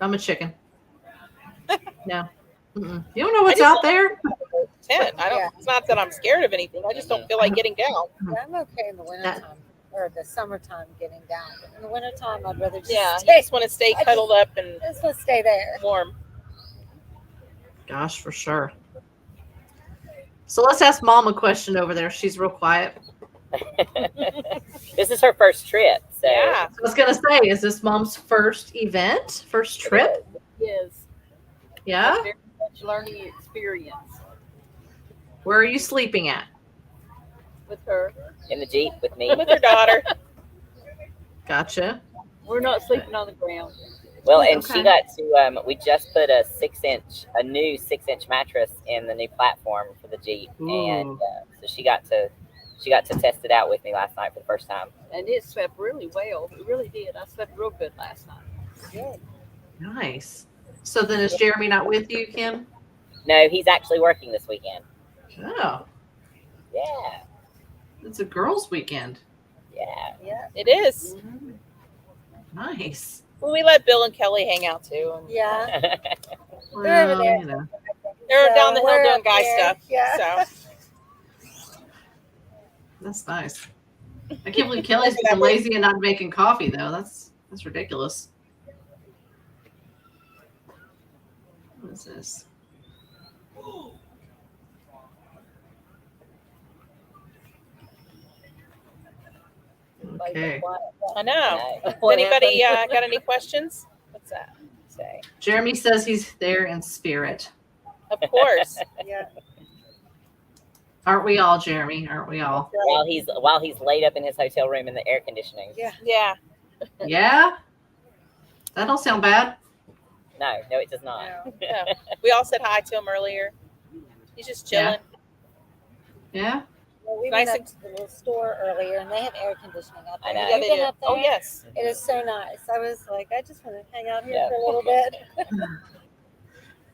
I'm a chicken. No. Mm-mm. You don't know what's out there. It's not that I'm scared of anything. I just don't feel like getting down. Yeah, I'm okay in the wintertime or the summertime getting down. But in the wintertime, I'd rather just You stay. just want to stay cuddled up and just want to stay there. warm. Gosh, for sure. So let's ask Mom a question over there. She's real quiet. This is her first trip. So. Yeah. I was going to say, is this Mom's first event? First trip? Yes. Yeah? Very much learning experience Where are you sleeping at? with her. In the Jeep with me. With her daughter. Gotcha. We're not sleeping on the ground. Well, and Okay. she got to. We just put a new 6-inch mattress in the new platform for the Jeep, and so she got to test it out with me last night for the first time. And it slept really well. It really did. I slept real good last night. Good. Nice. So then is Jeremy not with you, Kim? No, he's actually working this weekend. Oh, Yeah, it's a girls' weekend. yeah. Yeah. It is. Nice. Well, we let Bill and Kelly hang out too. And Yeah. Well, over there. you know. they're So down the hill we're doing up guy there. stuff. Yeah. So That's nice. I can't believe Kelly's being lazy and not making coffee though. That's ridiculous. What is this? Okay. I know. Has anybody got any questions? What's that say? Jeremy says he's there in spirit. Of course. Yeah. Aren't we all, Jeremy? Aren't we all? While he's laid up in his hotel room in the air conditioning. Yeah. Yeah. Yeah? That don't sound bad. No, it does not. No. We all said hi to him earlier. He's just chilling. Yeah. Well, we Nice went and- up to the little store earlier, and they have air conditioning up there. I know. Have Yeah, you they been do. up there? Oh, yes. It is so nice. I was like, I just want to hang out here Yeah. for a little bit.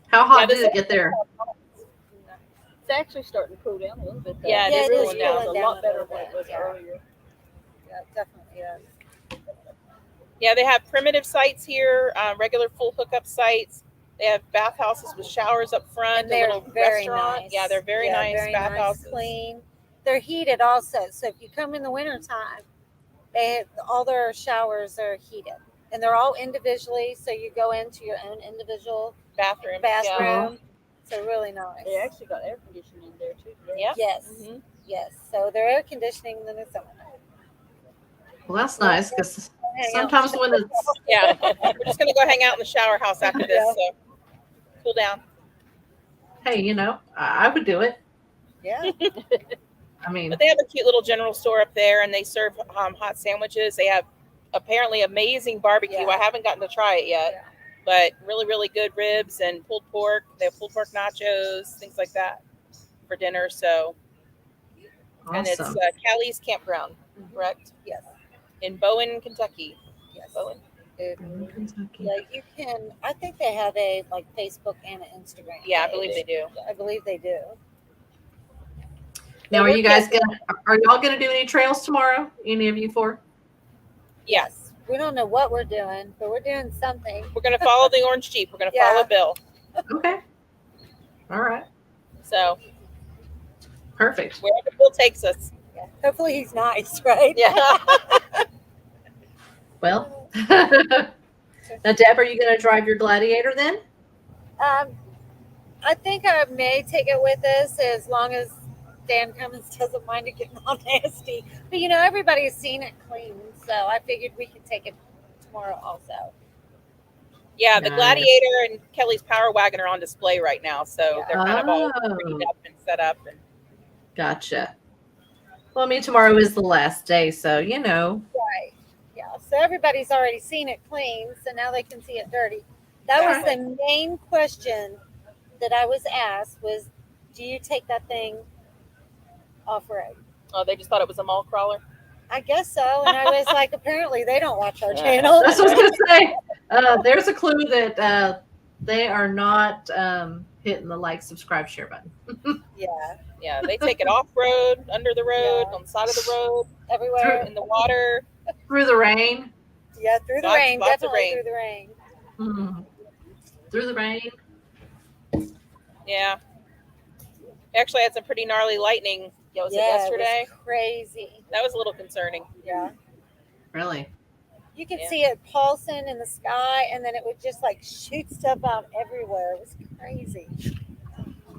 How hot Yeah, did this it get there? It's actually starting to cool down a little bit. Though. Yeah, it is really cooling down. It's a Down lot a better little than it bit, was yeah. earlier. Yeah, it definitely is. Yeah, they have primitive sites here, regular full hookup sites. They have bathhouses with showers up front. And they're a little very restaurant. nice. Yeah, they're very nice very bathhouses. clean. They're heated also. So if you come in the wintertime, all their showers are heated. And they're all individually, so you go into your own individual Bathroom. bathroom. So really nice. They actually got air conditioning in there too. Yeah. Yes. Mm-hmm. Yes. So they're air conditioning in the summer. Well, that's nice because Hang out. sometimes when it's Yeah. We're just gonna go hang out in the shower house after this. Yeah. So cool down. hey, I would do it. Yeah. I mean, But they have a cute little general store up there, and they serve hot sandwiches. They have apparently amazing barbecue. Yeah. I haven't gotten to try it yet, Yeah. but really, really good ribs and pulled pork. They have pulled pork nachos, things like that for dinner. So, and it's awesome. Callie's Campground, correct? Yes. In Bowen, Kentucky. Yes. Bowen. Kentucky. Yeah, you can. I think they have a Facebook and an Instagram. Yeah, I page. believe they do. I believe they do. Now, are you guys are y'all gonna do any trails tomorrow? Any of you four? Yes. We don't know what we're doing, but we're doing something. We're going to follow the orange Jeep. We're going to Yeah. follow Bill. Okay. All right. So Perfect. wherever Bill takes us. Yeah. Hopefully he's nice, right? Yeah. Well, now, Deb, are you gonna drive your Gladiator then? I think I may take it with us as long as Dan Cummins doesn't mind it getting all nasty. But everybody's seen it clean, so I figured we could take it tomorrow also. Yeah, the Nice. Gladiator and Kelly's Power Wagon are on display right now, so they're kind of all Oh. cleaned up and set up. And Gotcha. Well, I mean, tomorrow is the last day, so Right. Yeah. So everybody's already seen it clean, so now they can see it dirty. That was the main question that I was asked was, do you take that thing off-road? oh, they just thought it was a mall crawler. I guess so. And I was like, apparently they don't watch our channel. that's what I was gonna say. There's a clue that they are not hitting the like, subscribe, share button. Yeah. Yeah, they take it off road, under the road, Yeah. on the side of the road, Everywhere. in the water. Through the rain. Yeah, through the Lots- rain. lots of Definitely rain. through the rain. Mhm. Through the rain. Yeah. Actually had some pretty gnarly lightning. Yeah, was it yesterday? It was crazy. That was a little concerning. Yeah. Really. You could Yeah. see it pulsing in the sky, and then it would just shoot stuff out everywhere. It was crazy.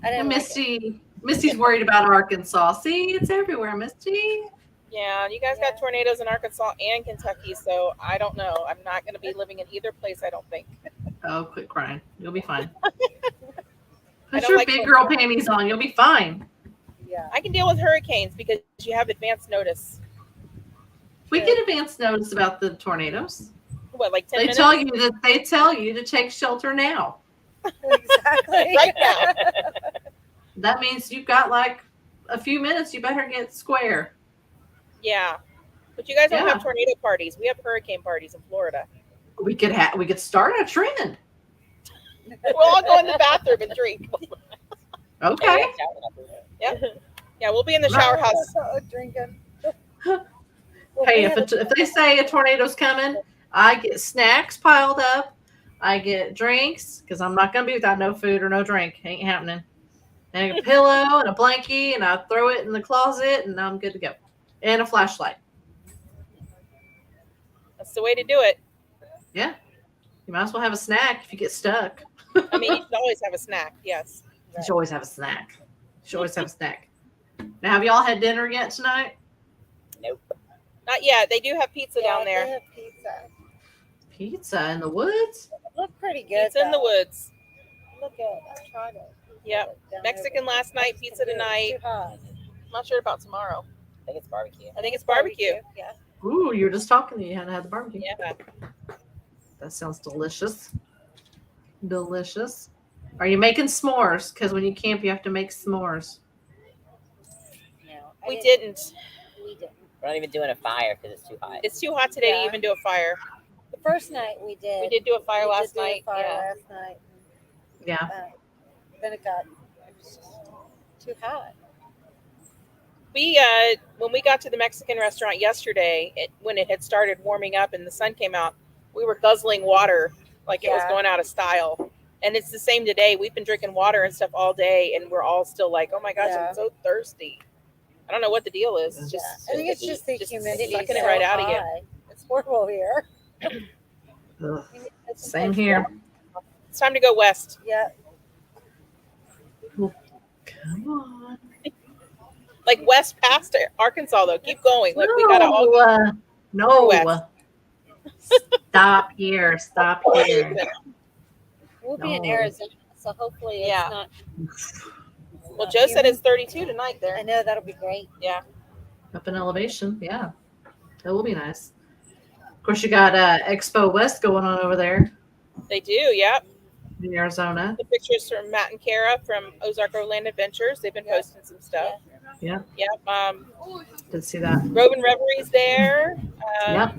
I And didn't like it. Misty's worried about Arkansas. See, it's everywhere, Misty. Yeah, you guys got tornadoes in Arkansas and Kentucky, so I don't know. I'm not going to be living in either place, I don't think. Oh, quit crying. You'll be fine. I Put don't your like big tornadoes. girl panties on. You'll be fine. Yeah. I can deal with hurricanes because you have advance notice. We get advance notice about the tornadoes. What, like 10 They minutes? tell you to take shelter now. Exactly. Right now. That means you've got a few minutes. You better get square. Yeah. But you guys don't Yeah. have tornado parties. We have hurricane parties in Florida. We could start a trend. We'll all go in the bathroom and drink. Okay. Yeah. Yeah, we'll be in the shower house. Drinking. Hey, if they say a tornado's coming, I get snacks piled up. I get drinks because I'm not gonna be without no food or no drink. Ain't happening. And a pillow and a blankie, and I throw it in the closet, and I'm good to go. And a flashlight. That's the way to do it. Yeah. You might as well have a snack if you get stuck. I mean, you should always have a snack. Yes. You should always have a snack. You should always have a snack. Now, have y'all had dinner yet tonight? Nope. Not yet. They do have pizza down there. They have pizza. Pizza in the woods? Look pretty good. It's in the woods. Look good. I tried it. Yep. Mexican last night, pizza tonight. Too hot. I'm not sure about tomorrow. I think it's barbecue. I think it's barbecue. Yeah. Ooh, you were just talking that you hadn't had the barbecue. Yeah. That sounds delicious. Delicious. Are you making s'mores? Because when you camp, you have to make s'mores. No, We didn't. We didn't. We're not even doing a fire because it's too hot. It's too hot today to even do a fire. The first night we did. We did do a fire We last did do a night. fire Yeah. last night. Yeah. Then it was just too hot. We when we got to the Mexican restaurant yesterday, when it had started warming up and the sun came out, we were guzzling water like it was going out of style. And it's the same today. We've been drinking water and stuff all day, and we're all still like, "Oh my gosh, I'm so thirsty." I don't know what the deal is. It's just I think it's just the humidity. sucking it so right out of you. high. It's horrible here. Ugh. Same here. It's time to go west. Yeah. Come on. Like west past Arkansas, though. Keep going. Like we gotta all no. west. Stop here. Stop here. We'll be in Arizona, so hopefully it's not. Well, Joe said it's 32 tonight there. I know, that'll be great. Yeah. Up in elevation. Yeah. That will be nice. Of course, you got Expo West going on over there They do, yep. in Arizona. The pictures from Matt and Kara from Ozark Overland Adventures. They've been posting some stuff. Yeah. Yep. Did see that. Roving Revelry's there. Yep.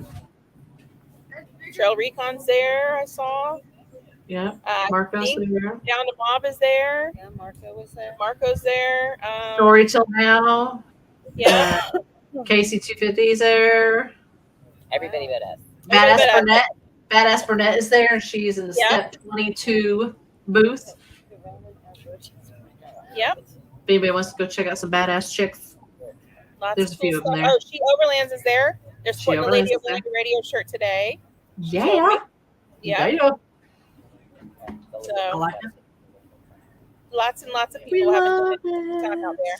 Trail Recon's there, I saw. Yeah. I Marco's think there. Down to Bob is there. Yeah, Marco was there. Marco's there. Story Till Now. Yeah. Casey 250's there. Everybody but us. Badass Burnett. Badass Burnett is there. She's in the Step 22 booth. Yep. If anybody wants to go check out some badass chicks, Lots there's a few of them stuff. there. Oh, She Overlands is there. They're She sporting the Overlands Lady is there. Overland radio shirt today. Yeah. Yeah. Yeah. So I like it. lots and lots of We people having love a good time out there.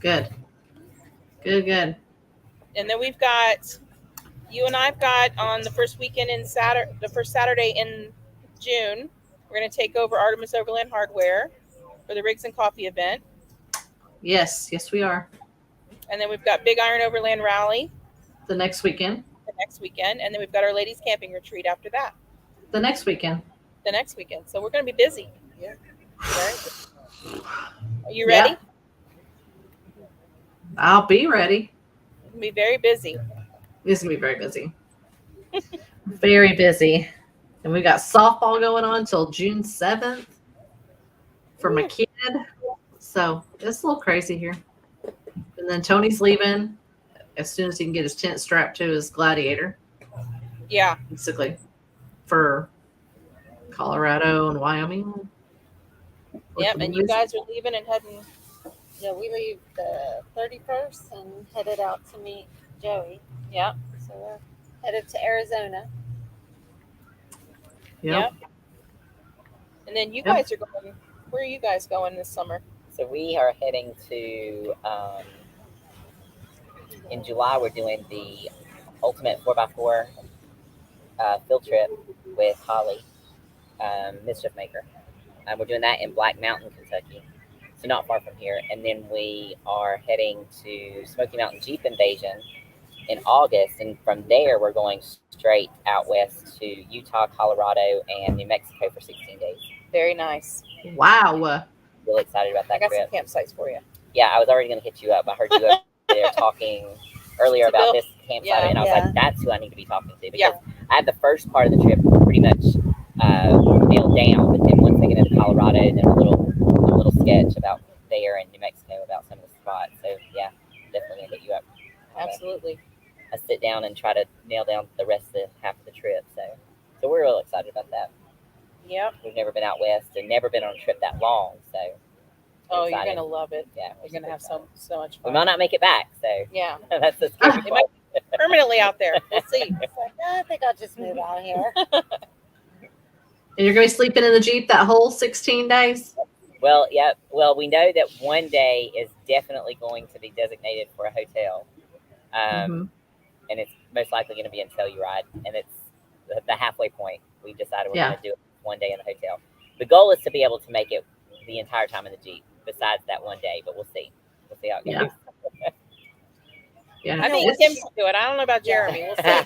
Good. Good, good. And then we've got you and I've got on the first weekend in the first Saturday in June. We're going to take over Artemis Overland Hardware for the Rigs and Coffee event. Yes, yes, we are. And then we've got Big Iron Overland Rally The next weekend. the next weekend. And then we've got our ladies camping retreat after that The next weekend. the next weekend. So we're going to be busy. Yeah. Right? Are you ready? Yeah. I'll be ready. We're going to be very busy. It's gonna be very busy. Very busy. And we got softball going on till June 7th for my kid. So it's a little crazy here. And then Tony's leaving as soon as he can get his tent strapped to his Gladiator, Yeah. basically, for Colorado and Wyoming. Yep. And you guys are leaving and heading. Yeah, we leave the 31st and headed out to meet Joey. Yep. So we're headed to Arizona. Yep. And then you Yep. guys are going. Where are you guys going this summer? So we are heading to, in July, we're doing the Ultimate 4x4 field trip with Holly, Mischief Maker. We're doing that in Black Mountain, Kentucky. So not far from here. And then we are heading to Smoky Mountain Jeep Invasion in August. And from there, we're going straight out west to Utah, Colorado, and New Mexico for 16 days. Very nice. Wow. Really excited about that I got trip. some campsites for you. Yeah, I was already going to hit you up. I heard you up there talking earlier about Bill. this campsite, Yeah. and I was Yeah. like, that's who I need to be talking to. Because Yeah. I had the first part of the trip pretty much nailed down, but then once I get into Colorado, then a little sketch about there and New Mexico about some of the spots. So, yeah, definitely going to hit you up. Absolutely. I sit down and try to nail down the rest of the half of the trip. So we're real excited about that. Yep. We've never been out west and never been on a trip that long, so Oh, you're excited. going to love it. yeah, You're going to have so much we fun. might not make it back, so Yeah. that's the scary It part. permanently out there. We'll see. It's like, I think I'll just move out here. And you're going to be sleeping in the Jeep that whole 16 days? Well, yeah. Well, we know that one day is definitely going to be designated for a hotel. And it's most likely going to be in Telluride. And it's the halfway point. We decided we're going to do it one day in the hotel. The goal is to be able to make it the entire time in the Jeep, besides that one day, but we'll see. We'll see how it goes. Yeah. I think Kim should do it. I don't know about Jeremy. We'll see.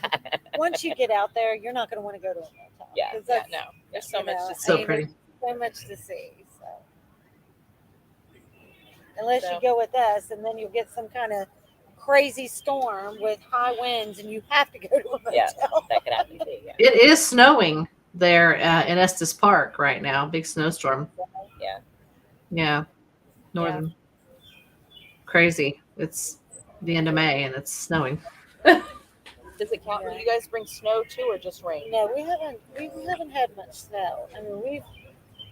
Once you get out there, you're not going to want to go to a motel. Yeah. No. There's so much to see. So pretty. So much to see. So unless you go with us, and then you'll get some kind of crazy storm with high winds, and you have to go to a motel. Yeah, that could happen too. Yeah. It is snowing there in Estes Park right now. Big snowstorm. Yeah. Yeah. Northern. Crazy. It's the end of May and it's snowing. Does it count when you guys bring snow too, or just rain? No, we haven't had much snow. I mean,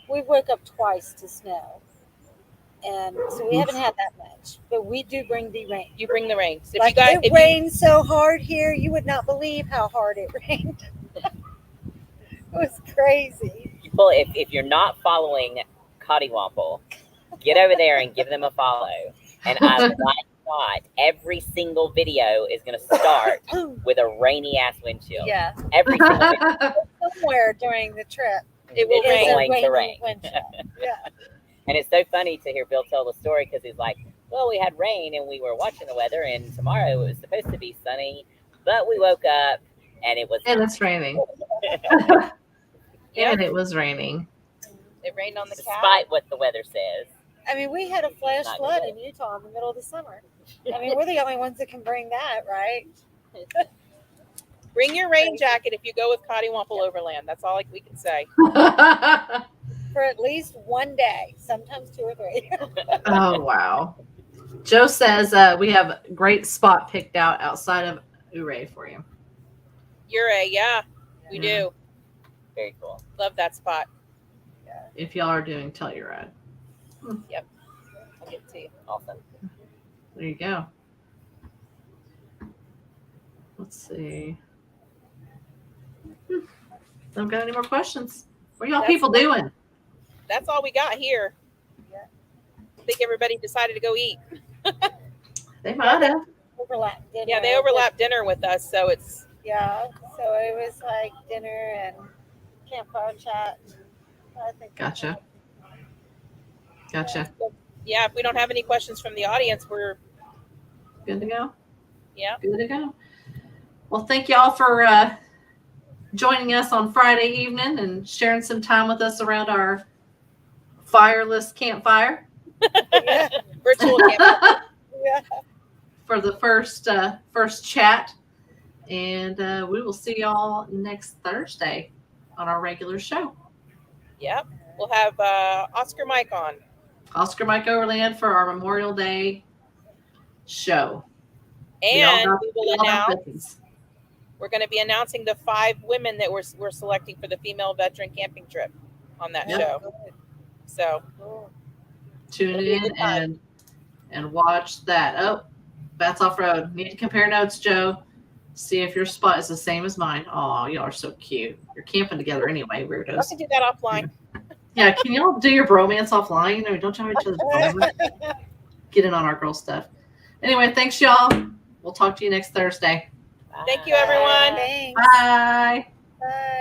we've woke up twice to snow, and so we haven't had that much. But we do bring the rain. You bring the rain. So if like you guys, it rained so hard here, you would not believe how hard it rained. It was crazy. Well, if you're not following Cottywomple, get over there and give them a follow. And I like not every single video is going to start with a rainy ass wind chill. Yeah. Every single video. Somewhere during the trip, it will It's rain. going to rain. Yeah. And it's so funny to hear Bill tell the story because he's like, well, we had rain and we were watching the weather, and tomorrow it was supposed to be sunny, but we woke up and it was it's raining. And it was raining. It rained on the despite couch. what the weather says. I mean, we had a flash Not flood good. in Utah in the middle of the summer. I mean, we're the only ones that can bring that, right? Bring your rain jacket if you go with Cottywomple Overland. That's all we can say. For at least one day, sometimes 2 or 3. Oh, wow. Joe says we have a great spot picked out outside of Ouray for you. We do. Very cool. Love that spot. If y'all are doing Telluride. Yep. I'll get it to you. Awesome. There you go. Let's see. Don't got any more questions. What are y'all people doing? That's all we got here. I think everybody decided to go eat. They might have. Overlap dinner. Yeah, they overlap dinner with us, so it's Yeah, so it was like dinner and campfire chat. I think. Gotcha. yeah. If we don't have any questions from the audience, we're Good to go. yeah. Good to go. Well, thank y'all for joining us on Friday evening and sharing some time with us around our fireless campfire. Virtual campfire. Yeah. For the first chat. And we will see y'all next Thursday on our regular show. Yep. We'll have Oscar Mike on. Oscar Mike Overland for our Memorial Day show. And we will announce we're going to be announcing the 5 women that we're selecting for the female veteran camping trip on that show. So tune in and watch that. Oh, Bats Off Road. Need to compare notes, Joe. See if your spot is the same as mine. Oh, y'all are so cute. You're camping together anyway, weirdos. I can do that offline. Yeah, can y'all do your bromance offline? I mean, don't y'all each other's phone? Get in on our girl stuff. Anyway, thanks, y'all. We'll talk to you next Thursday. Thank you, everyone. Thanks. Bye. Bye.